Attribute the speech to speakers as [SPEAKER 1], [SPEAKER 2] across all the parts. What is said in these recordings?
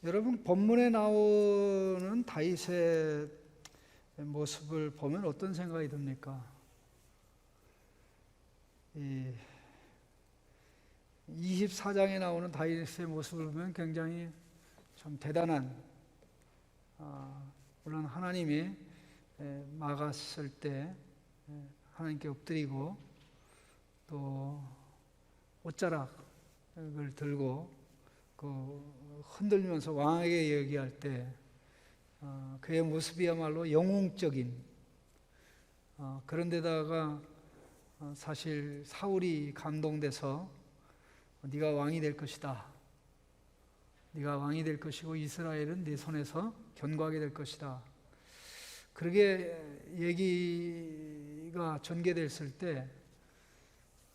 [SPEAKER 1] 여러분, 본문에 나오는 다윗의 모습을 보면 어떤 생각이 듭니까? 24장에 나오는 다윗의 모습을 보면 굉장히 참 대단한, 물론 하나님이 막았을 때 하나님께 엎드리고 또 옷자락을 들고 흔들면서 왕에게 얘기할 때 그의 모습이야말로 영웅적인, 그런데다가 사실 사울이 감동돼서 네가 왕이 될 것이다, 네가 왕이 될 것이고 이스라엘은 네 손에서 견고하게 될 것이다, 그렇게 얘기가 전개됐을 때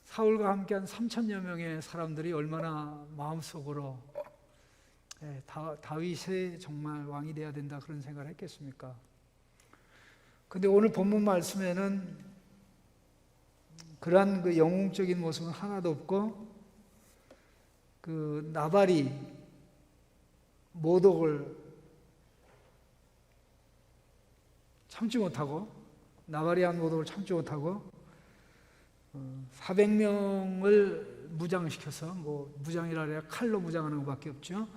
[SPEAKER 1] 사울과 함께한 3,000여 명의 사람들이 얼마나 마음속으로 다윗이 정말 왕이 되어야 된다 그런 생각을 했겠습니까? 근데 오늘 본문 말씀에는 그러한 그 영웅적인 모습은 하나도 없고, 그 나발이 모독을 참지 못하고, 나발이 한 모독을 참지 못하고 400명을 무장시켜서, 무장이라 해야 칼로 무장하는 것밖에 없죠.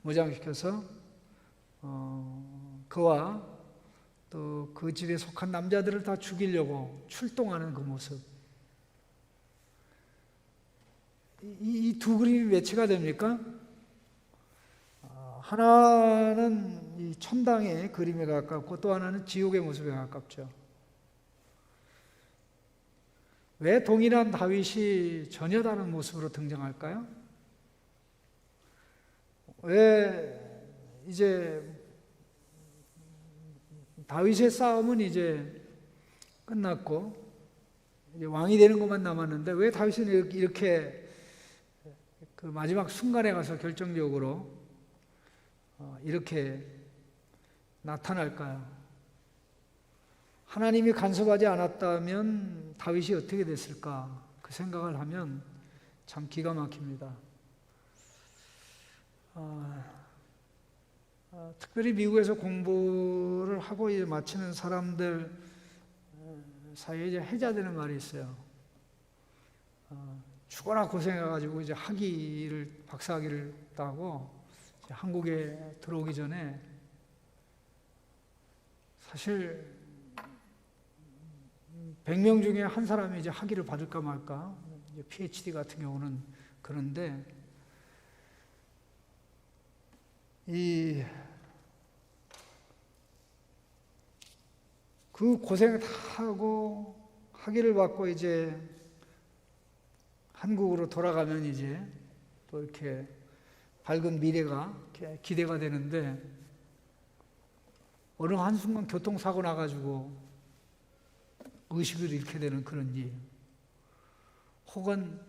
[SPEAKER 1] 무장시켜서 그와 또 그 집에 속한 남자들을 다 죽이려고 출동하는 그 모습, 이 두 그림이 매치가 됩니까? 하나는 이 천당의 그림에 가깝고 또 하나는 지옥의 모습에 가깝죠. 왜 동일한 다윗이 전혀 다른 모습으로 등장할까요? 왜 이제 다윗의 싸움은 이제 끝났고 이제 왕이 되는 것만 남았는데 왜 다윗은 이렇게 그 마지막 순간에 가서 결정적으로 이렇게 나타날까요? 하나님이 간섭하지 않았다면 다윗이 어떻게 됐을까? 그 생각을 하면 참 기가 막힙니다. 특별히 미국에서 공부를 하고 이제 마치는 사람들 사이에 이제 해자되는 말이 있어요. 죽어라 고생해가지고 이제 박사학위를 따고 이제 한국에 들어오기 전에 사실 100명 중에 한 사람이 이제 학위를 받을까 말까, 이제 PhD 같은 경우는 그런데 그 고생을 다 하고 학위를 받고 이제 한국으로 돌아가면 이제 또 이렇게 밝은 미래가 기대가 되는데 어느 한순간 교통사고 나가지고 의식을 잃게 되는 그런 일, 혹은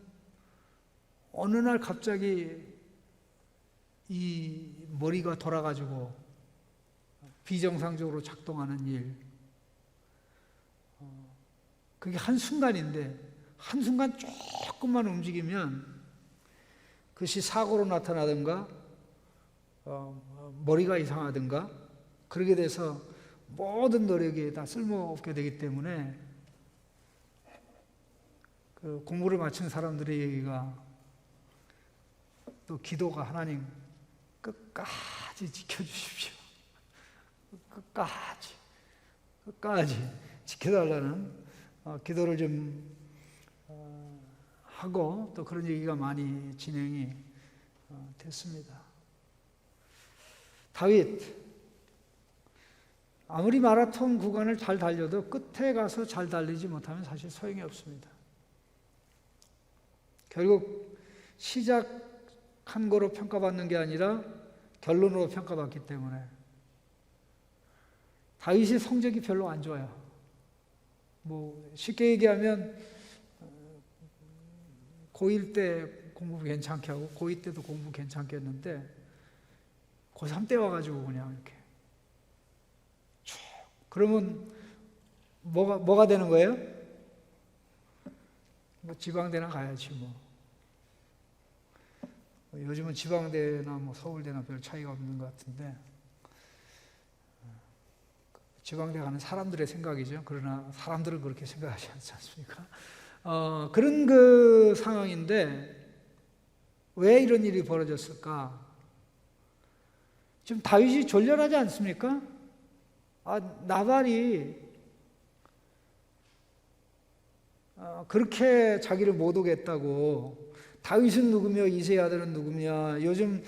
[SPEAKER 1] 어느 날 갑자기 이 머리가 돌아가지고 비정상적으로 작동하는 일, 그게 한순간인데 한순간 조금만 움직이면 그것이 사고로 나타나든가 머리가 이상하든가 그렇게 돼서 모든 노력이 다 쓸모없게 되기 때문에 그 공부를 마친 사람들의 얘기가, 또 기도가 하나님 끝까지 지켜주십시오. 끝까지 지켜달라는 기도를 좀 하고 또 그런 얘기가 많이 진행이 됐습니다. 다윗, 아무리 마라톤 구간을 잘 달려도 끝에 가서 잘 달리지 못하면 사실 소용이 없습니다. 결국 시작한 거로 평가받는 게 아니라 결론으로 평가받기 때문에 다윗의 성적이 별로 안 좋아요. 쉽게 얘기하면 고1 때 공부 괜찮게 하고 고2 때도 공부 괜찮게 했는데 고3 때 와가지고 그냥 이렇게 쭉, 그러면 뭐가 되는 거예요? 지방대나 가야지 요즘은 지방대나 뭐 서울대나 별 차이가 없는 것 같은데, 지방대 가는 사람들의 생각이죠. 그러나 사람들은 그렇게 생각하지 않지 않습니까? 그런 그 상황인데 왜 이런 일이 벌어졌을까? 지금 다윗이 졸렬하지 않습니까? 나발이 그렇게 자기를 못 오겠다고, 다윗은 누구며 이새의 아들은 누구며, 요즘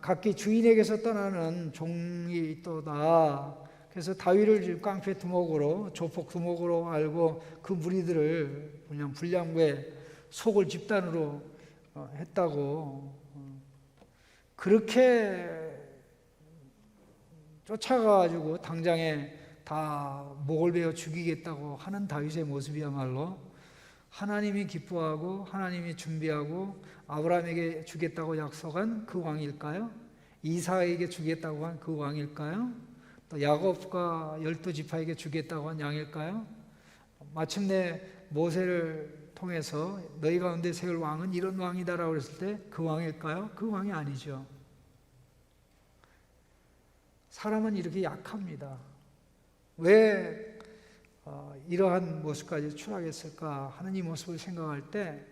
[SPEAKER 1] 각기 주인에게서 떠나는 종이 있도다. 그래서 다윗을 지금 깡패 두목으로, 조폭 두목으로 알고 그 무리들을 그냥 불량배 속을 집단으로 했다고, 그렇게 쫓아가가지고 당장에 다 목을 베어 죽이겠다고 하는 다윗의 모습이야말로 하나님이 기뻐하고 하나님이 준비하고 아브라함에게 주겠다고 약속한 그 왕일까요? 이삭에게 주겠다고 한 그 왕일까요? 또 야곱과 12지파에게 주겠다고 한 양일까요? 마침내 모세를 통해서 너희 가운데 세울 왕은 이런 왕이다라고 했을 때 그 왕일까요? 그 왕이 아니죠. 사람은 이렇게 약합니다. 왜 이러한 모습까지 추락했을까 하는 이 모습을 생각할 때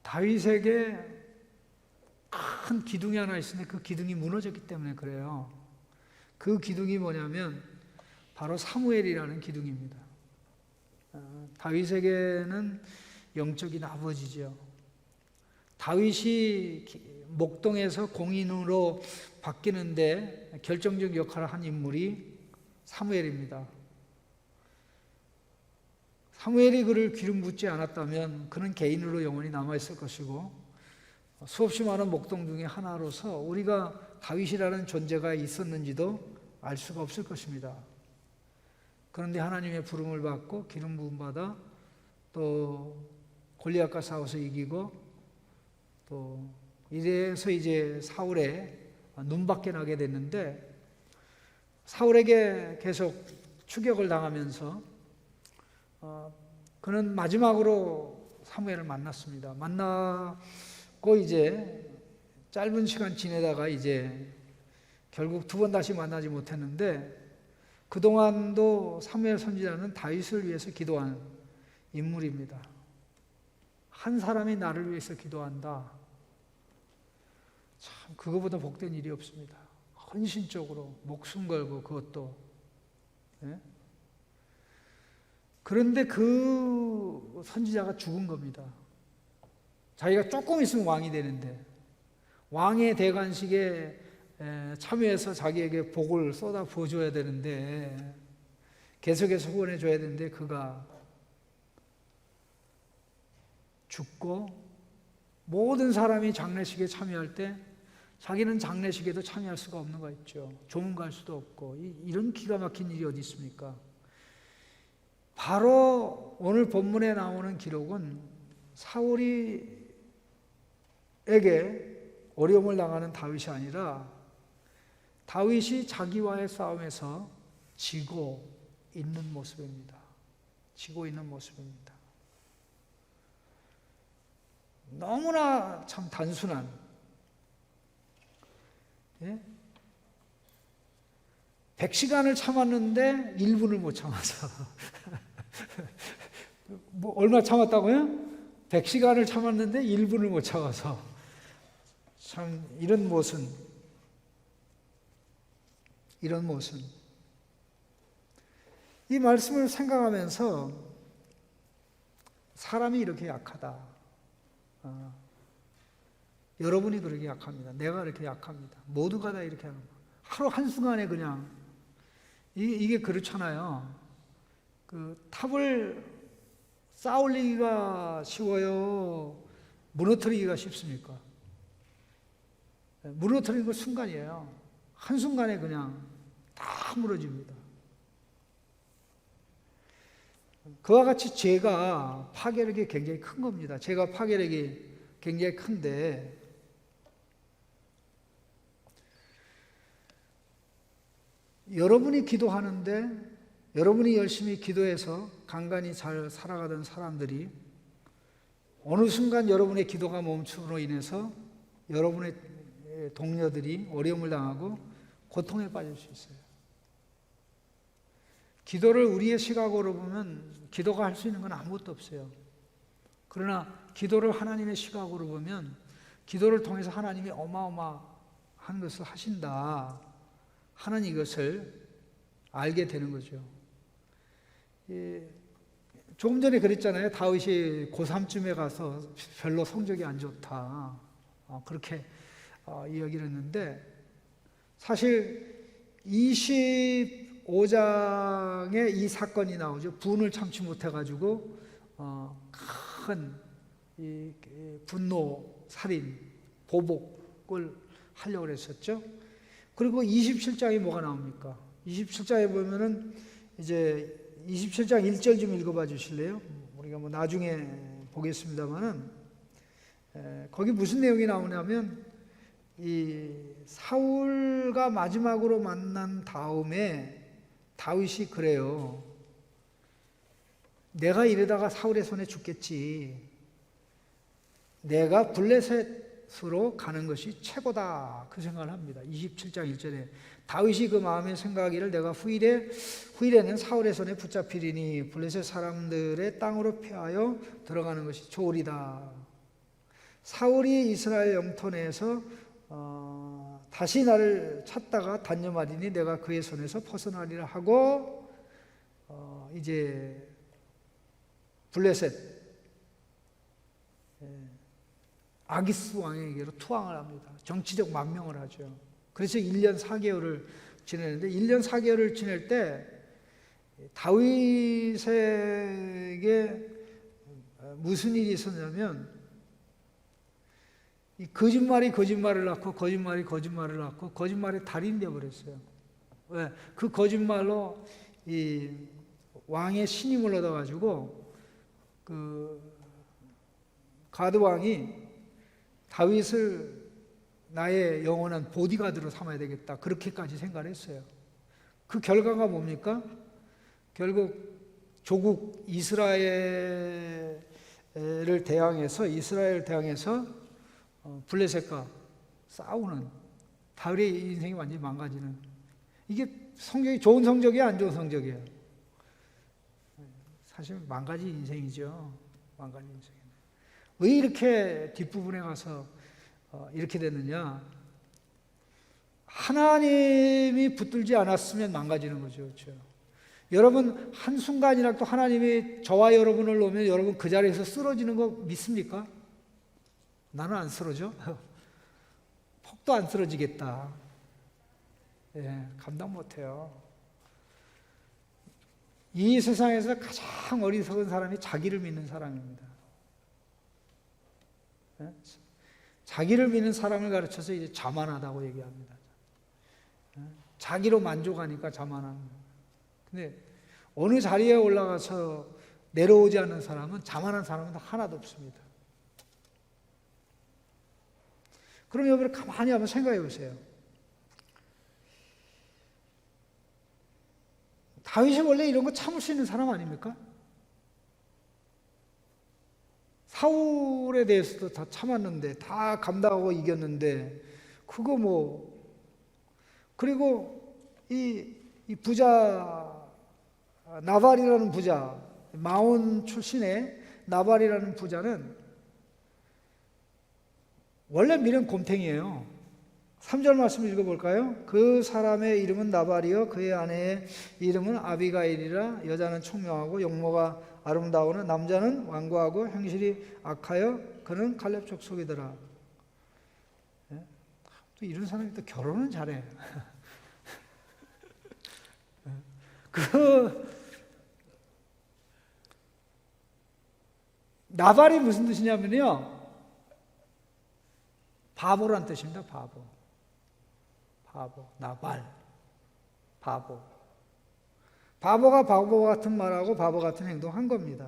[SPEAKER 1] 다윗에게 큰 기둥이 하나 있는데 그 기둥이 무너졌기 때문에 그래요. 그 기둥이 뭐냐면 바로 사무엘이라는 기둥입니다. 다윗에게는 영적인 아버지죠. 다윗이 목동에서 공인으로 바뀌는데 결정적 역할을 한 인물이 사무엘입니다. 사무엘이 그를 기름 붓지 않았다면 그는 개인으로 영원히 남아있을 것이고, 수없이 많은 목동 중에 하나로서 우리가 다윗이라는 존재가 있었는지도 알 수가 없을 것입니다. 그런데 하나님의 부름을 받고 기름 부음 받아 또 골리앗과 싸워서 이기고, 또 이래서 이제 사울의 눈밖에 나게 됐는데, 사울에게 계속 추격을 당하면서 그는 마지막으로 사무엘을 만났습니다. 만나고 이제 짧은 시간 지내다가 이제 결국 두 번 다시 만나지 못했는데, 그동안도 사무엘 선지자는 다윗을 위해서 기도한 인물입니다. 한 사람이 나를 위해서 기도한다. 참 그거보다 복된 일이 없습니다. 헌신적으로 목숨 걸고, 그것도. 예? 그런데 그 선지자가 죽은 겁니다. 자기가 조금 있으면 왕이 되는데, 왕의 대관식에 참여해서 자기에게 복을 쏟아 부어줘야 되는데, 계속해서 후원해 줘야 되는데 그가 죽고, 모든 사람이 장례식에 참여할 때 자기는 장례식에도 참여할 수가 없는 거 있죠. 조문 갈 수도 없고. 이런 기가 막힌 일이 어디 있습니까? 바로 오늘 본문에 나오는 기록은 사울에게 어려움을 당하는 다윗이 아니라 다윗이 자기와의 싸움에서 지고 있는 모습입니다. 지고 있는 모습입니다. 너무나 참 단순한, 예? 100시간을 참았는데 1분을 못 참아서 뭐 얼마 참았다고요? 100시간을 참았는데 1분을 못 참아서, 참 이런 모순, 이 말씀을 생각하면서 사람이 이렇게 약하다. 여러분이 그렇게 약합니다. 내가 이렇게 약합니다. 모두가 다 이렇게 합니다. 하루 한순간에 그냥 이게 그렇잖아요. 그 탑을 쌓아올리기가 쉬워요? 무너뜨리기가 쉽습니까? 무너뜨리는 건 순간이에요. 한순간에 그냥 다 무너집니다. 그와 같이 죄가 파괴력이 굉장히 큰 겁니다. 죄가 파괴력이 굉장히 큰데, 여러분이 기도하는데, 여러분이 열심히 기도해서 간간히 잘 살아가던 사람들이 어느 순간 여러분의 기도가 멈춤으로 인해서 여러분의 동료들이 어려움을 당하고 고통에 빠질 수 있어요. 기도를 우리의 시각으로 보면 기도가 할 수 있는 건 아무것도 없어요. 그러나 기도를 하나님의 시각으로 보면 기도를 통해서 하나님이 어마어마한 것을 하신다 하는 이것을 알게 되는 거죠. 조금 전에 그랬잖아요. 다윗이 고3쯤에 가서 별로 성적이 안 좋다. 그렇게 이야기를 했는데 사실 25장에 이 사건이 나오죠. 분을 참지 못해가지고 큰 분노, 살인, 보복을 하려고 했었죠. 그리고 27장에 뭐가 나옵니까? 27장에 보면은 이제 27장 1절 좀 읽어봐 주실래요? 우리가 뭐 나중에 보겠습니다만은 거기 무슨 내용이 나오냐면 이 사울과 마지막으로 만난 다음에 다윗이 그래요. 내가 이러다가 사울의 손에 죽겠지. 내가 블레셋으로 가는 것이 최고다. 그 생각을 합니다. 27장 1절에 다윗이 그 마음에 생각하기를 내가 후일에는 사울의 손에 붙잡히리니 블레셋 사람들의 땅으로 피하여 들어가는 것이 좋으리다. 사울이 이스라엘 영토 내에서 다시 나를 찾다가 단념하리니 내가 그의 손에서 벗어나리라 하고 이제 블레셋 아기스 왕에게로 투항을 합니다. 정치적 망명을 하죠. 그래서 1년 4개월을 지내는데 1년 4개월을 지낼 때 다윗에게 무슨 일이 있었냐면 이 거짓말이 거짓말을 낳고 거짓말이 거짓말을 낳고 거짓말의 달인이 되어버렸어요. 왜? 그 거짓말로 이 왕의 신임을 얻어가지고 그 가드 왕이 다윗을 나의 영원한 보디가드로 삼아야 되겠다. 그렇게까지 생각을 했어요. 그 결과가 뭡니까? 결국 조국 이스라엘을 대항해서 블레셋과 싸우는 다윗의 인생이 완전히 망가지는, 이게 성적이 좋은 성적이야, 안 좋은 성적이에요? 사실 망가진 인생이죠. 망가진 인생. 왜 이렇게 뒷부분에 가서 이렇게 됐느냐? 하나님이 붙들지 않았으면 망가지는 거죠. 그렇죠? 여러분 한순간이라도 하나님이 저와 여러분을 놓으면 여러분 그 자리에서 쓰러지는 거 믿습니까? 나는 안 쓰러져. 폭도 안 쓰러지겠다. 감당 못해요. 이 세상에서 가장 어리석은 사람이 자기를 믿는 사람입니다. 자기를 믿는 사람을 가르쳐서 이제 자만하다고 얘기합니다. 자기로 만족하니까 자만한. 근데 어느 자리에 올라가서 내려오지 않는 사람은, 자만한 사람은 하나도 없습니다. 그럼 여러분 가만히 한번 생각해 보세요. 다윗이 원래 이런 거 참을 수 있는 사람 아닙니까? 사울에 대해서도 다 참았는데, 다 감당하고 이겼는데, 그거 뭐, 그리고 이 부자, 나발이라는 부자, 마온 출신의 나발이라는 부자는 원래 미련 곰탱이에요. 3절 말씀 읽어볼까요? 그 사람의 이름은 나발이요 그의 아내의 이름은 아비가일이라. 여자는 총명하고 용모가 아름다우나 남자는 완고하고 행실이 악하여 그는 갈렙 족속이더라. 또 이런 사람이 또 결혼은 잘해. 그 나발이 무슨 뜻이냐면요, 바보란 뜻입니다. 바보. 나발. 바보가 바보 같은 말하고 바보 같은 행동한 겁니다.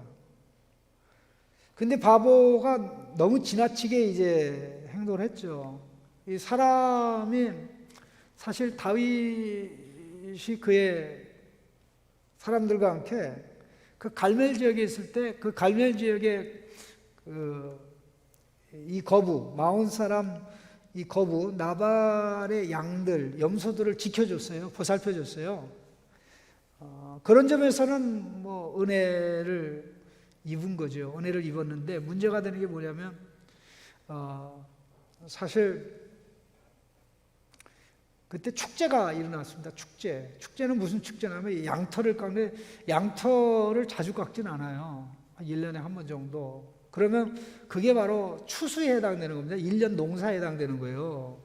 [SPEAKER 1] 근데 바보가 너무 지나치게 이제 행동을 했죠. 이 사람이 사실 다윗이 그의 사람들과 함께 그 갈멜 지역에 있을 때, 그 갈멜 지역에 이 거부, 마온 사람 이 거부 나발의 양들, 염소들을 지켜줬어요. 보살펴줬어요. 그런 점에서는 뭐 은혜를 입은 거죠. 은혜를 입었는데 문제가 되는 게 뭐냐면 사실 그때 축제가 일어났습니다. 축제는 무슨 축제냐면 양털을 깎는데 양털을 자주 깎진 않아요. 한 1년에 한 번 정도. 그러면 그게 바로 추수에 해당되는 겁니다. 1년 농사에 해당되는 거예요.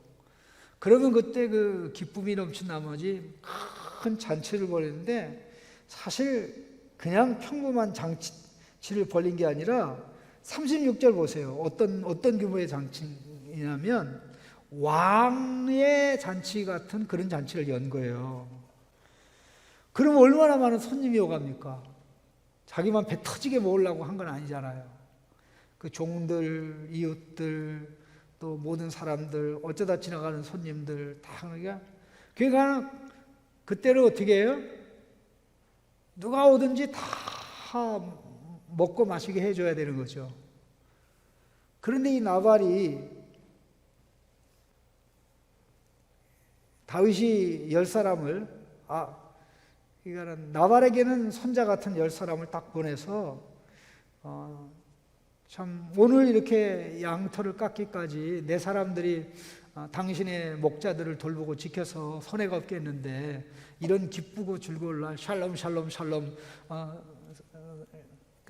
[SPEAKER 1] 그러면 그때 그 기쁨이 넘친 나머지 큰 잔치를 벌였는데 사실 그냥 평범한 잔치를 벌린 게 아니라 36절 보세요. 어떤 규모의 잔치냐면 왕의 잔치 같은 그런 잔치를 연 거예요. 그럼 얼마나 많은 손님이 오갑니까? 자기만 배 터지게 모으려고 한 건 아니잖아요. 그 종들, 이웃들, 또 모든 사람들, 어쩌다 지나가는 손님들 다 그러니까 그때는 어떻게 해요? 누가 오든지 다 먹고 마시게 해줘야 되는 거죠. 그런데 이 나발이 다윗이 10사람을 이거는 나발에게는 손자 같은 10사람을 딱 보내서 참 오늘 이렇게 양털을 깎기까지 내 사람들이 당신의 목자들을 돌보고 지켜서 손해가 없겠는데 이런 기쁘고 즐거울 날 샬롬 샬롬 샬롬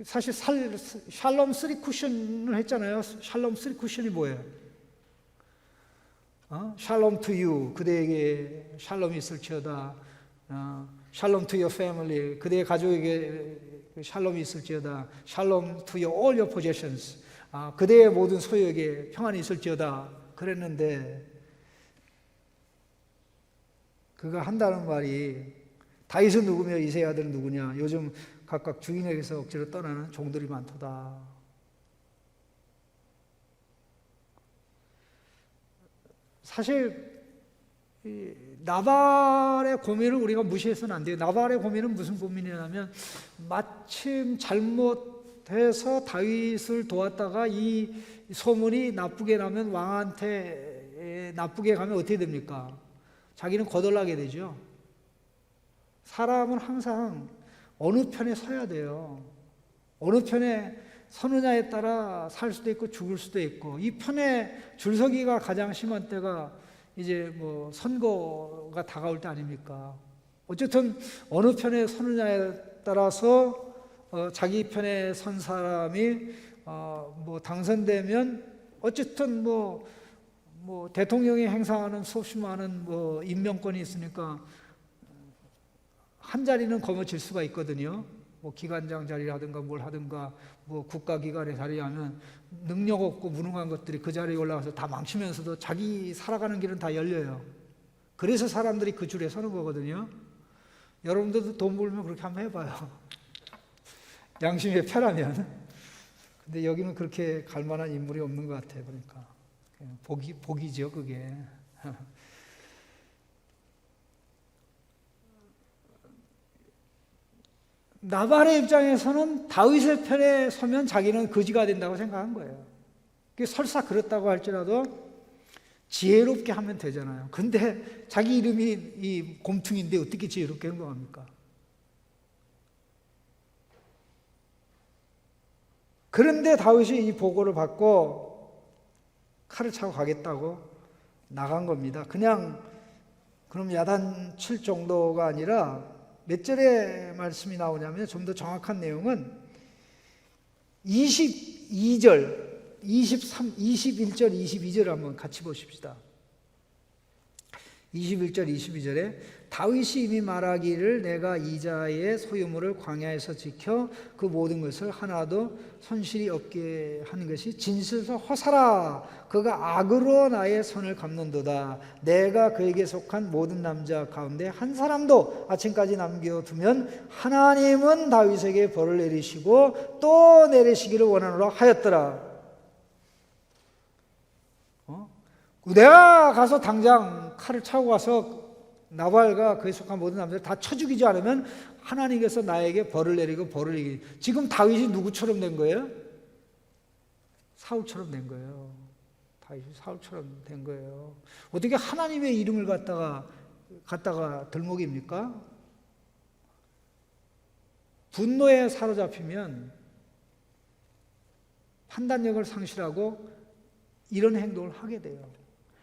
[SPEAKER 1] 사실 샬롬 3 쿠션을 했잖아요. 샬롬 3 쿠션이 뭐예요? 샬롬 투 유, 그대에게 샬롬이 있을지어다. 샬롬 투 your family, 그대의 가족에게 샬롬이 있을지어다. 샬롬 투 your all your possessions, 그대의 모든 소유에게 평안이 있을지어다. 그랬는데 그가 한다는 말이 다윗은 누구며 이새의 아들은 누구냐? 요즘 각각 주인에게서 억지로 떠나는 종들이 많도다. 사실 나발의 고민을 우리가 무시해서는 안 돼요. 나발의 고민은 무슨 고민이냐면 마침 잘못해서 다윗을 도왔다가 이 소문이 나쁘게 나면 왕한테 나쁘게 가면 어떻게 됩니까? 자기는 거덜나게 되죠. 사람은 항상 어느 편에 서야 돼요. 어느 편에 서느냐에 따라 살 수도 있고 죽을 수도 있고, 이 편에 줄서기가 가장 심한 때가 이제 뭐 선거가 다가올 때 아닙니까? 어쨌든 어느 편에 서느냐에 따라서 자기 편에 선 사람이 뭐 당선되면 어쨌든 뭐 대통령이 행사하는 수없이 많은 뭐 임명권이 있으니까 한 자리는 거머쥘 수가 있거든요. 뭐 기관장 자리라든가 뭘 하든가 뭐 국가기관의 자리하면 능력 없고 무능한 것들이 그 자리에 올라가서 다 망치면서도 자기 살아가는 길은 다 열려요. 그래서 사람들이 그 줄에 서는 거거든요. 여러분들도 돈 벌면 그렇게 한번 해봐요. 양심의 편하면. 근데 여기는 그렇게 갈 만한 인물이 없는 것 같아요. 그러니까 복이죠, 그게. 나발의 입장에서는 다윗의 편에 서면 자기는 거지가 된다고 생각한 거예요. 설사 그렇다고 할지라도 지혜롭게 하면 되잖아요. 근데 자기 이름이 이 곰퉁인데 어떻게 지혜롭게 행동합니까? 그런데 다윗이 이 보고를 받고 칼을 차고 가겠다고 나간 겁니다. 그냥 그럼 야단칠 정도가 아니라 몇 절의 말씀이 나오냐면 좀 더 정확한 내용은 22절, 23, 21절, 22절을 한번 같이 보십시다. 21절, 22절에 다윗이 이미 말하기를 내가 이자의 소유물을 광야에서 지켜 그 모든 것을 하나도 손실이 없게 하는 것이 진실서 허사라. 그가 악으로 나의 손을 갚는도다. 내가 그에게 속한 모든 남자 가운데 한 사람도 아침까지 남겨두면 하나님은 다윗에게 벌을 내리시고 또 내리시기를 원하노라 하였더라. 내가 가서 당장 칼을 차고 가서 나발과 그에 속한 모든 남자를 다 쳐 죽이지 않으면 하나님께서 나에게 벌을 내리고 벌을 이기. 지금 다윗이 누구처럼 된 거예요? 사울처럼 된 거예요. 다윗이 사울처럼 된 거예요. 어떻게 하나님의 이름을 갖다가 들먹입니까? 분노에 사로잡히면 판단력을 상실하고 이런 행동을 하게 돼요.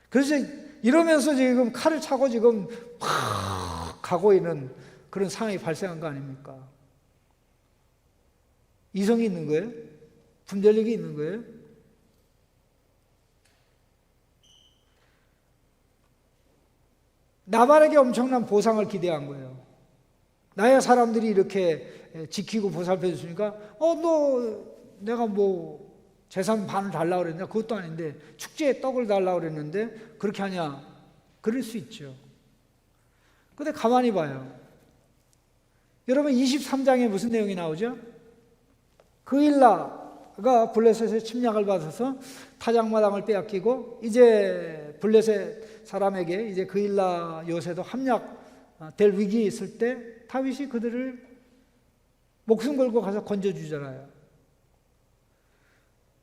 [SPEAKER 1] 그래서 이러면서 지금 칼을 차고 지금 팍 가고 있는 그런 상황이 발생한 거 아닙니까? 이성이 있는 거예요? 분별력이 있는 거예요? 나발에게 엄청난 보상을 기대한 거예요. 나의 사람들이 이렇게 지키고 보살펴 줬으니까 너 내가 뭐 재산 반을 달라고 그랬냐? 그것도 아닌데 축제에 떡을 달라고 그랬는데 그렇게 하냐? 그럴 수 있죠. 근데 가만히 봐요. 여러분 23장에 무슨 내용이 나오죠? 그일라가 블레셋의 침략을 받아서 타작마당을 빼앗기고 이제 블레셋 사람에게 이제 그일라 요새도 함락될 위기에 있을 때 다윗이 그들을 목숨 걸고 가서 건져주잖아요.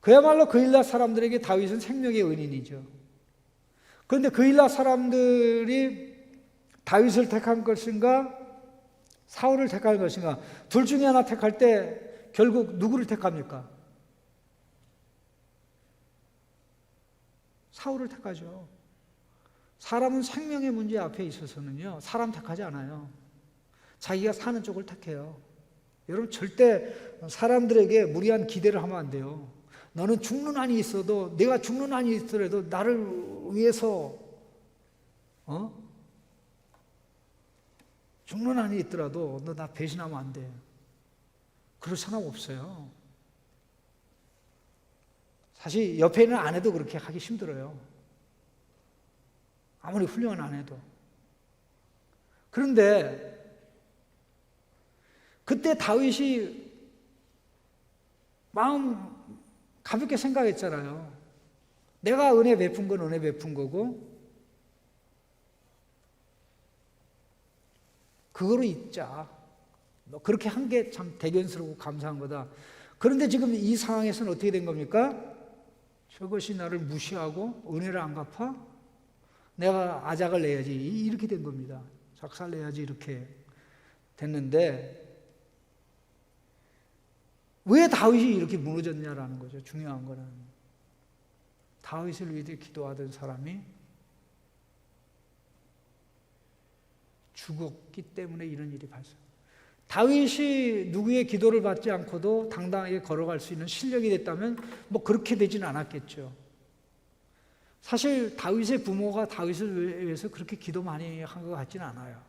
[SPEAKER 1] 그야말로 그일라 사람들에게 다윗은 생명의 은인이죠. 그런데 그일라 사람들이 다윗을 택한 것인가 사울을 택할 것인가 둘 중에 하나 택할 때 결국 누구를 택합니까? 사울을 택하죠. 사람은 생명의 문제 앞에 있어서는요 사람 택하지 않아요. 자기가 사는 쪽을 택해요. 여러분 절대 사람들에게 무리한 기대를 하면 안 돼요. 너는 죽는 한이 있어도 내가 죽는 한이 있더라도 나를 위해서 죽는 한이 있더라도 너 나 배신하면 안 돼. 그럴 사람 없어요. 사실 옆에 있는 아내도 그렇게 하기 힘들어요. 아무리 훌륭한 아내도. 그런데 그때 다윗이 마음 가볍게 생각했잖아요. 내가 은혜 베푼 건 은혜 베푼 거고 그거로 잊자. 너 그렇게 한 게 참 대견스럽고 감사한 거다. 그런데 지금 이 상황에서는 어떻게 된 겁니까? 저것이 나를 무시하고 은혜를 안 갚아? 내가 아작을 내야지. 이렇게 된 겁니다. 작살 내야지 이렇게 됐는데 왜 다윗이 이렇게 무너졌냐라는 거죠. 중요한 거는 다윗을 위해 기도하던 사람이 죽었기 때문에 이런 일이 발생. 다윗이 누구의 기도를 받지 않고도 당당하게 걸어갈 수 있는 실력이 됐다면 뭐 그렇게 되지는 않았겠죠. 사실 다윗의 부모가 다윗을 위해서 그렇게 기도 많이 한 것 같지는 않아요.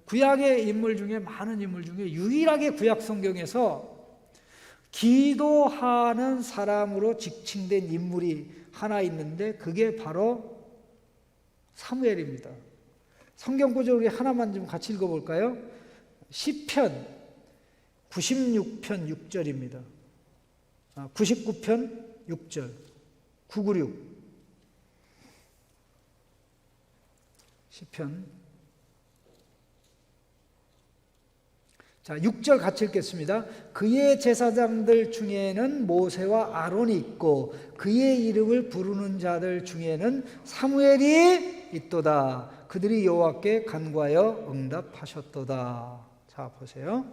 [SPEAKER 1] 구약의 인물 중에 많은 인물 중에 유일하게 구약 성경에서 기도하는 사람으로 지칭된 인물이 하나 있는데 그게 바로 사무엘입니다. 성경 구절 우리 하나만 좀 같이 읽어볼까요? 시편 96편 6절입니다. 99편 6절 996 시편 자 6절 같이 읽겠습니다. 그의 제사장들 중에는 모세와 아론이 있고 그의 이름을 부르는 자들 중에는 사무엘이 있도다. 그들이 여호와께 간구하여 응답하셨도다. 자 보세요.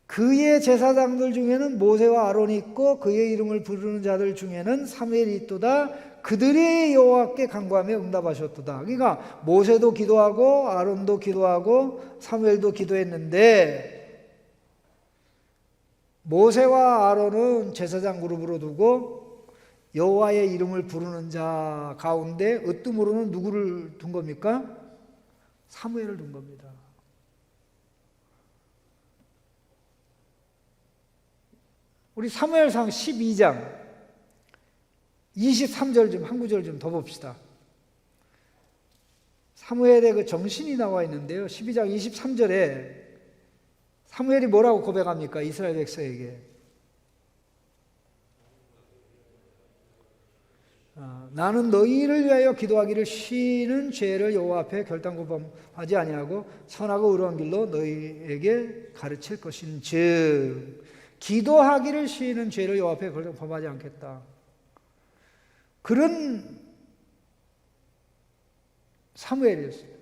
[SPEAKER 1] 그의 제사장들 중에는 모세와 아론이 있고 그의 이름을 부르는 자들 중에는 사무엘이 있도다. 그들이 여호와께 간구하며 응답하셨도다. 그러니까 모세도 기도하고 아론도 기도하고 사무엘도 기도했는데 모세와 아론은 제사장 그룹으로 두고 여호와의 이름을 부르는 자 가운데 으뜸으로는 누구를 둔 겁니까? 사무엘을 둔 겁니다. 우리 사무엘상 12장 23절 좀 한 구절 좀 더 봅시다. 사무엘의 그 정신이 나와 있는데요. 12장 23절에 사무엘이 뭐라고 고백합니까? 이스라엘 백성에게. 나는 너희를 위하여 기도하기를 쉬는 죄를 여호와 앞에 결단고범하지 아니하고 선하고 의로운 길로 너희에게 가르칠 것인즉 기도하기를 시인은 죄를 여호와 앞에 범하지 않겠다. 그런 사무엘이었어요.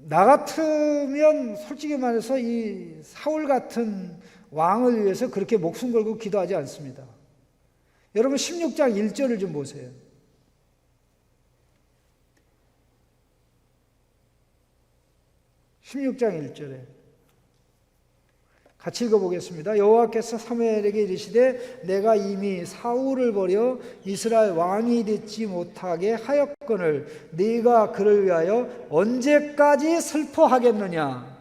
[SPEAKER 1] 나 같으면 솔직히 말해서 이 사울 같은 왕을 위해서 그렇게 목숨 걸고 기도하지 않습니다. 여러분 16장 1절을 좀 보세요. 16장 1절에 같이 읽어보겠습니다. 여호와께서 사무엘에게 이르시되 내가 이미 사울을 버려 이스라엘 왕이 되지 못하게 하였거늘 네가 그를 위하여 언제까지 슬퍼하겠느냐.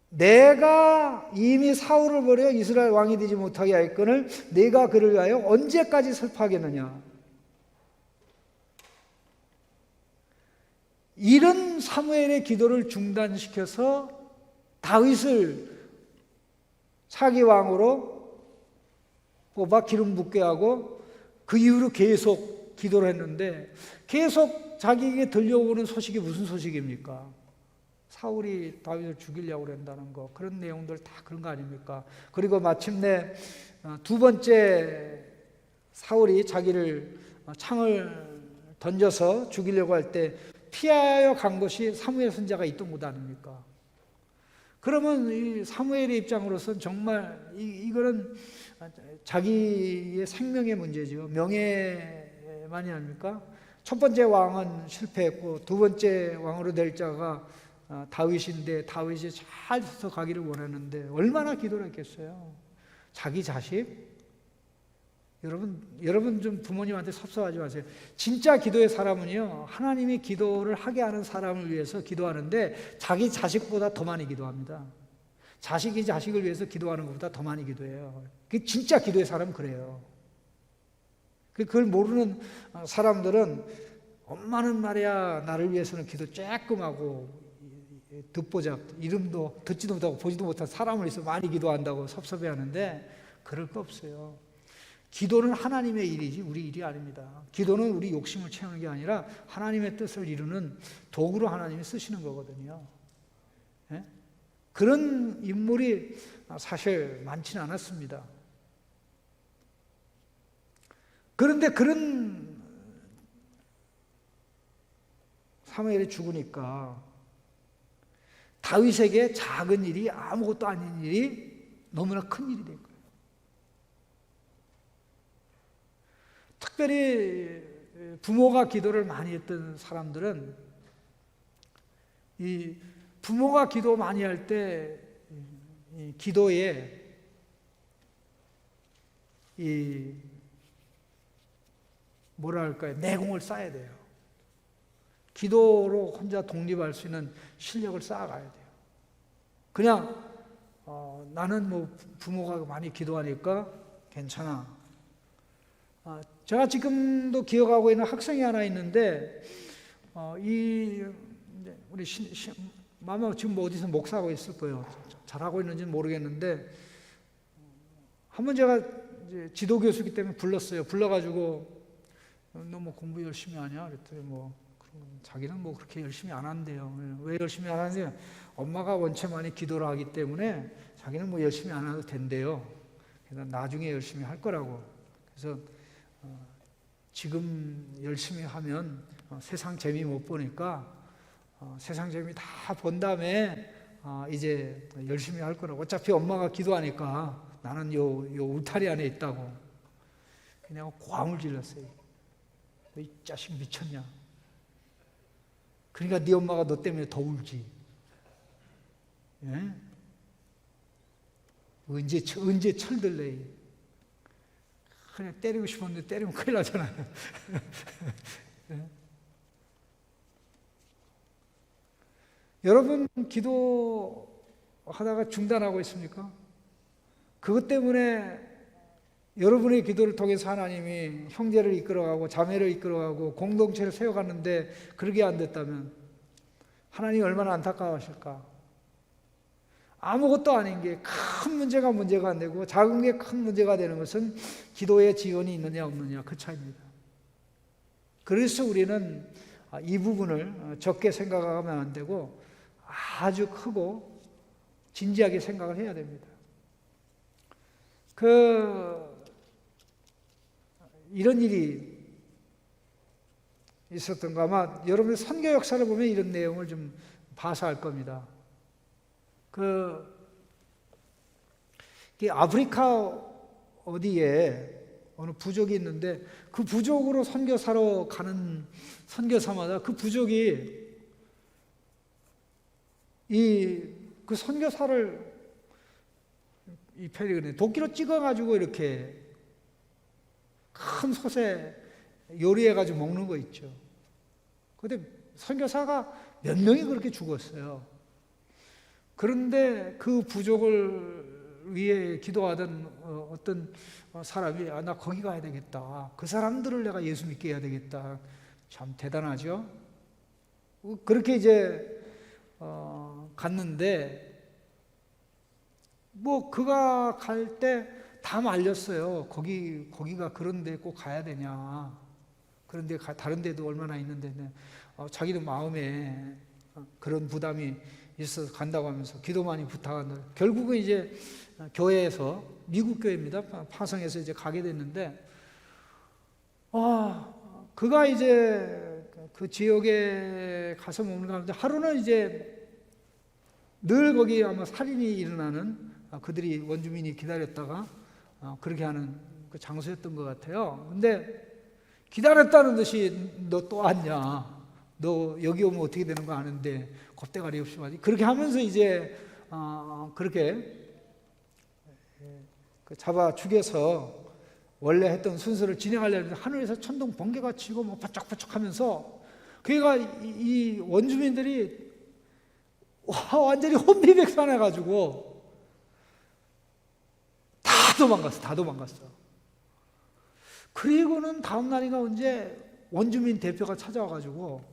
[SPEAKER 1] 내가 이미 사울을 버려 이스라엘 왕이 되지 못하게 하였거늘 네가 그를 위하여 언제까지 슬퍼하겠느냐. 이런 사무엘의 기도를 중단시켜서 다윗을 차기 왕으로 뽑아 기름 붓게 하고 그 이후로 계속 기도를 했는데 계속 자기에게 들려오는 소식이 무슨 소식입니까? 사울이 다윗을 죽이려고 그런다는 거, 그런 내용들 다 그런 거 아닙니까? 그리고 마침내 두 번째 사울이 자기를 창을 던져서 죽이려고 할 때 피하여 간 것이 사무엘 선지자가 있던 곳 아닙니까? 그러면 이 사무엘의 입장으로서는 정말 이거는 자기의 생명의 문제죠. 명예만이 아닙니까? 첫 번째 왕은 실패했고 두 번째 왕으로 될 자가 다윗인데 다윗이 잘 서서 가기를 원하는데 얼마나 기도를 했겠어요. 자기 자식? 여러분 좀 부모님한테 섭섭하지 마세요. 진짜 기도의 사람은요, 하나님이 기도를 하게 하는 사람을 위해서 기도하는데 자기 자식보다 더 많이 기도합니다. 자식이 자식을 위해서 기도하는 것보다 더 많이 기도해요. 그게 진짜 기도의 사람은 그래요. 그걸 모르는 사람들은 엄마는 말이야 나를 위해서는 기도 조금 하고 듣보잡, 이름도 듣지도 못하고 보지도 못한 사람을 위해서 많이 기도한다고 섭섭해하는데 그럴 거 없어요. 기도는 하나님의 일이지 우리 일이 아닙니다. 기도는 우리 욕심을 채우는 게 아니라 하나님의 뜻을 이루는 도구로 하나님이 쓰시는 거거든요. 예? 그런 인물이 사실 많지는 않았습니다. 그런데 그런 사무엘이 죽으니까 다윗에게 작은 일이 아무것도 아닌 일이 너무나 큰 일이 된 거예요. 특별히 부모가 기도를 많이 했던 사람들은 이 부모가 기도 많이 할 때 기도에 이 뭐랄까요, 내공을 쌓아야 돼요. 기도로 혼자 독립할 수 있는 실력을 쌓아가야 돼요. 그냥 나는 뭐 부모가 많이 기도하니까 괜찮아. 제가 지금도 기억하고 있는 학생이 하나 있는데 우리 아마 지금 뭐 어디서 목사하고 있을 거예요. 잘하고 있는지는 모르겠는데 한번 제가 이제 지도 교수기 때문에 불렀어요. 불러가지고 너 뭐 공부 열심히 하냐? 그랬더니 뭐 자기는 뭐 그렇게 열심히 안 한대요. 왜 열심히 안 하냐? 엄마가 원체 많이 기도를 하기 때문에 자기는 뭐 열심히 안 해도 된대요. 그래서 나중에 열심히 할 거라고. 그래서 지금 열심히 하면 세상 재미 못 보니까 세상 재미 다 본 다음에 이제 열심히 할 거라고. 어차피 엄마가 기도하니까 나는 요 울타리 안에 있다고. 그냥 고함을 질렀어요. 이 자식 미쳤냐? 그러니까 네 엄마가 너 때문에 더 울지. 예? 언제 철들래? 그냥 때리고 싶었는데 때리면 큰일 나잖아요. 예? 여러분 기도하다가 중단하고 있습니까? 그것 때문에 여러분의 기도를 통해서 하나님이 형제를 이끌어가고 자매를 이끌어가고 공동체를 세워갔는데 그러게 안 됐다면 하나님이 얼마나 안타까워하실까? 아무것도 아닌 게 큰 문제가 안 되고 작은 게 큰 문제가 되는 것은 기도의 지연이 있느냐 없느냐 그 차이입니다. 그래서 우리는 이 부분을 적게 생각하면 안 되고 아주 크고 진지하게 생각을 해야 됩니다. 이런 일이 있었던 거 아마 여러분의 선교 역사를 보면 이런 내용을 좀 봐서 알 겁니다. 아프리카 어디에 어느 부족이 있는데 그 부족으로 선교사로 가는 선교사마다 그 부족이 그 선교사를 이 페리그네 도끼로 찍어가지고 이렇게 큰 솥에 요리해가지고 먹는 거 있죠. 근데 선교사가 몇 명이 그렇게 죽었어요. 그런데 그 부족을 위해 기도하던 어떤 사람이 나 거기 가야 되겠다. 그 사람들을 내가 예수 믿게 해야 되겠다. 참 대단하죠. 그렇게 이제 갔는데 뭐 그가 갈 때 다 말렸어요. 거기가 그런데 꼭 가야 되냐. 그런데 다른 데도 얼마나 있는데 자기는 마음에 그런 부담이 있어서 간다고 하면서 기도 많이 부탁한다. 결국은 이제 교회에서 미국 교회입니다. 파송해서 이제 가게 됐는데 그가 이제 그 지역에 가서 먹는 가운데 하루는 이제 늘 거기 아마 살인이 일어나는 그들이 원주민이 기다렸다가 그렇게 하는 그 장소였던 것 같아요. 근데 기다렸다는 듯이 너 또 왔냐? 너 여기 오면 어떻게 되는 거 아는데 겁대가리 없이 말이 그렇게 하면서 이제 그렇게 잡아 죽여서 원래 했던 순서를 진행하려는데 하늘에서 천둥 번개가 치고 뭐 바짝바짝하면서 그가 이 원주민들이 완전히 혼비백산해가지고 다 도망갔어. 그리고는 다음 날인가 언제 원주민 대표가 찾아와가지고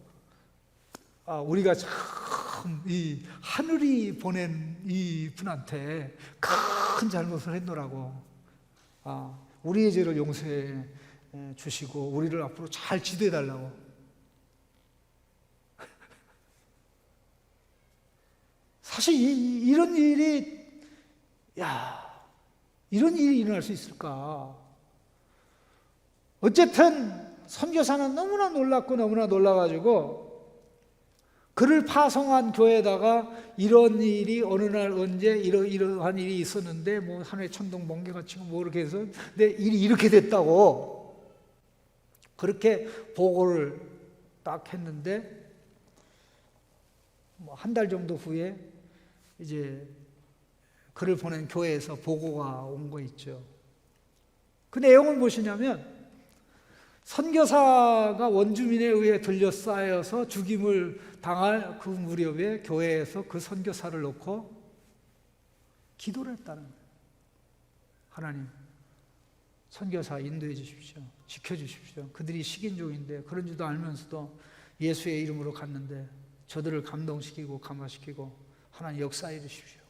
[SPEAKER 1] 우리가 참 이 하늘이 보낸 이 분한테 큰 잘못을 했노라고 우리의 죄를 용서해 주시고 우리를 앞으로 잘 지도해 달라고. 사실 이런 일이 일어날 수 있을까? 어쨌든 선교사는 너무나 놀랐고 너무나 놀라가지고 그를 파송한 교회에다가 이런 일이 어느 날 언제 이러한 일이 있었는데 뭐 하늘에 천둥 번개가 치고 뭐 이렇게 해서 내 일이 이렇게 됐다고 그렇게 보고를 딱 했는데 뭐 한 달 정도 후에 이제 그를 보낸 교회에서 보고가 온 거 있죠. 그 내용은 무엇이냐면 선교사가 원주민에 의해 둘러싸여서 죽임을 당할 그 무렵에 교회에서 그 선교사를 놓고 기도를 했다는 거예요. 하나님, 선교사 인도해 주십시오. 지켜주십시오. 그들이 식인종인데 그런 줄도 알면서도 예수의 이름으로 갔는데 저들을 감동시키고 감화시키고 하나님 역사해 주십시오.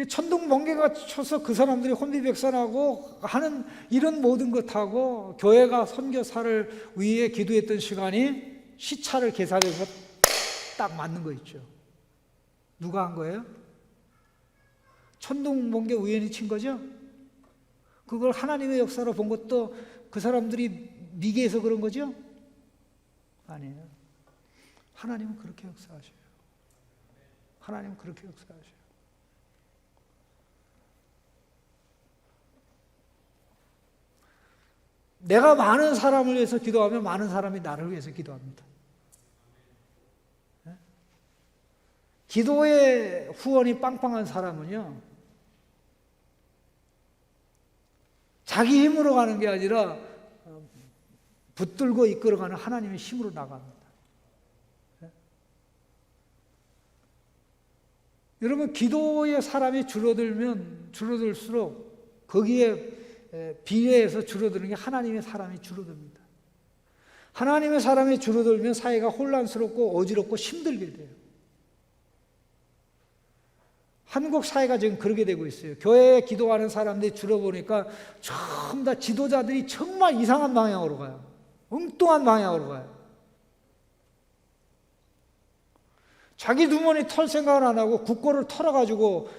[SPEAKER 1] 천둥 번개가 쳐서 그 사람들이 혼비백산하고 하는 이런 모든 것하고 교회가 선교사를 위해 기도했던 시간이 시차를 계산해서 딱 맞는 거 있죠. 누가 한 거예요? 천둥 번개 우연히 친 거죠? 그걸 하나님의 역사로 본 것도 그 사람들이 미개해서 그런 거죠? 아니에요. 하나님은 그렇게 역사하셔요. 하나님은 그렇게 역사하셔요. 내가 많은 사람을 위해서 기도하면 많은 사람이 나를 위해서 기도합니다. 기도의 후원이 빵빵한 사람은요, 자기 힘으로 가는 게 아니라 붙들고 이끌어가는 하나님의 힘으로 나갑니다. 여러분, 기도의 사람이 줄어들수록 거기에 비례해서 줄어드는 게 하나님의 사람이 줄어듭니다. 하나님의 사람이 줄어들면 사회가 혼란스럽고 어지럽고 힘들게 돼요. 한국 사회가 지금 그렇게 되고 있어요. 교회에 기도하는 사람들이 줄어보니까 전부 다 지도자들이 정말 이상한 방향으로 가요. 엉뚱한 방향으로 가요. 자기 두머니 털 생각을 안 하고 국고를 털어가지고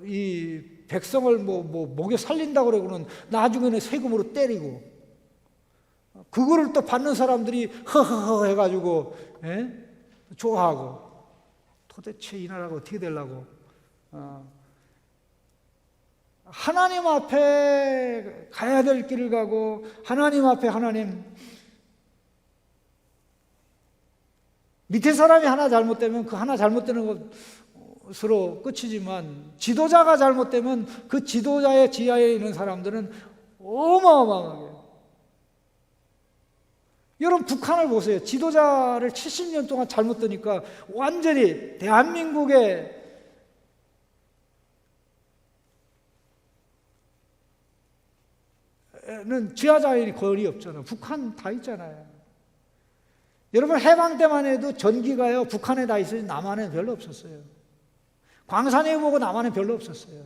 [SPEAKER 1] 이 백성을 목에 살린다고 그러고는 나중에는 세금으로 때리고, 그거를 또 받는 사람들이 허허허 해가지고 좋아하고, 도대체 이 나라가 어떻게 되려고. 하나님 앞에 가야 될 길을 가고, 하나님 앞에 하나님, 밑에 사람이 하나 잘못되면 그 하나 잘못되는 것으로 끝이지만, 지도자가 잘못되면 그 지도자의 지하에 있는 사람들은 어마어마하게. 여러분 북한을 보세요. 지도자를 70년 동안 잘못 두니까 완전히 대한민국의 는 지하자연이 거의 없잖아요. 북한 다 있잖아요. 여러분 해방 때만 해도 전기가요 북한에 다 있어요. 남한에 별로 없었어요. 광산에 보고 남한에 별로 없었어요.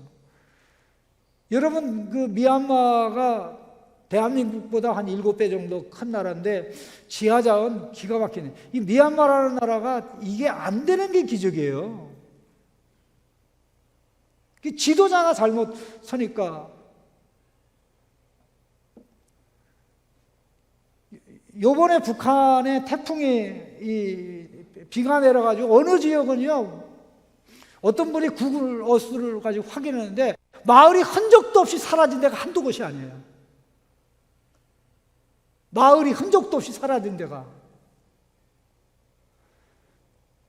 [SPEAKER 1] 여러분 그 미얀마가 대한민국보다 한 7배 정도 큰 나라인데 지하자원 기가 막히네. 이 미얀마라는 나라가 이게 안 되는 게 기적이에요. 지도자가 잘못 서니까. 요번에 북한에 태풍이 비가 내려가지고 어느 지역은요 어떤 분이 구글 어스를 가지고 확인했는데 마을이 흔적도 없이 사라진 데가 한두 곳이 아니에요. 마을이 흔적도 없이 사라진 데가.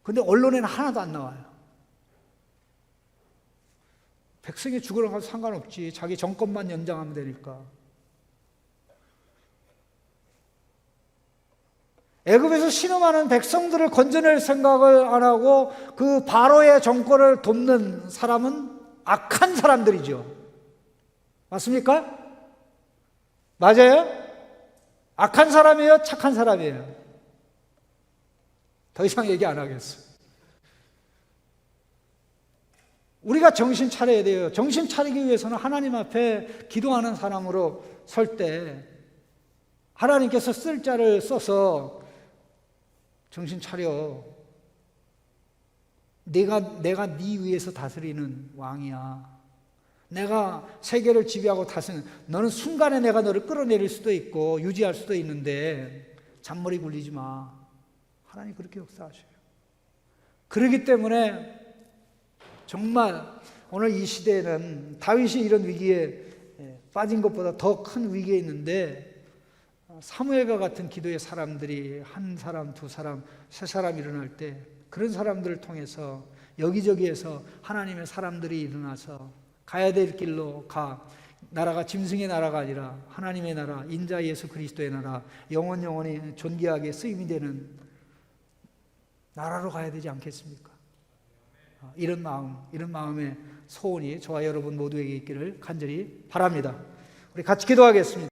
[SPEAKER 1] 근데 언론에는 하나도 안 나와요. 백성이 죽으러 가도 상관없지. 자기 정권만 연장하면 되니까. 애굽에서 신음하는 백성들을 건져낼 생각을 안 하고 그 바로의 정권을 돕는 사람은 악한 사람들이죠. 맞습니까? 맞아요? 악한 사람이에요? 착한 사람이에요? 더 이상 얘기 안 하겠어요. 우리가 정신 차려야 돼요. 정신 차리기 위해서는 하나님 앞에 기도하는 사람으로 설 때 하나님께서 쓸 자를 써서 정신 차려. 내가 네 위에서 다스리는 왕이야. 내가 세계를 지배하고 다스리는, 너는 순간에 내가 너를 끌어내릴 수도 있고 유지할 수도 있는데 잔머리 굴리지 마. 하나님 그렇게 역사하셔요. 그렇기 때문에 정말 오늘 이 시대에는 다윗이 이런 위기에 빠진 것보다 더 큰 위기에 있는데 사무엘과 같은 기도의 사람들이 한 사람, 두 사람, 세 사람 일어날 때 그런 사람들을 통해서 여기저기에서 하나님의 사람들이 일어나서 가야 될 길로 가. 나라가 짐승의 나라가 아니라 하나님의 나라, 인자 예수 그리스도의 나라, 영원히 존귀하게 쓰임이 되는 나라로 가야 되지 않겠습니까? 이런 마음의 소원이 저와 여러분 모두에게 있기를 간절히 바랍니다. 우리 같이 기도하겠습니다.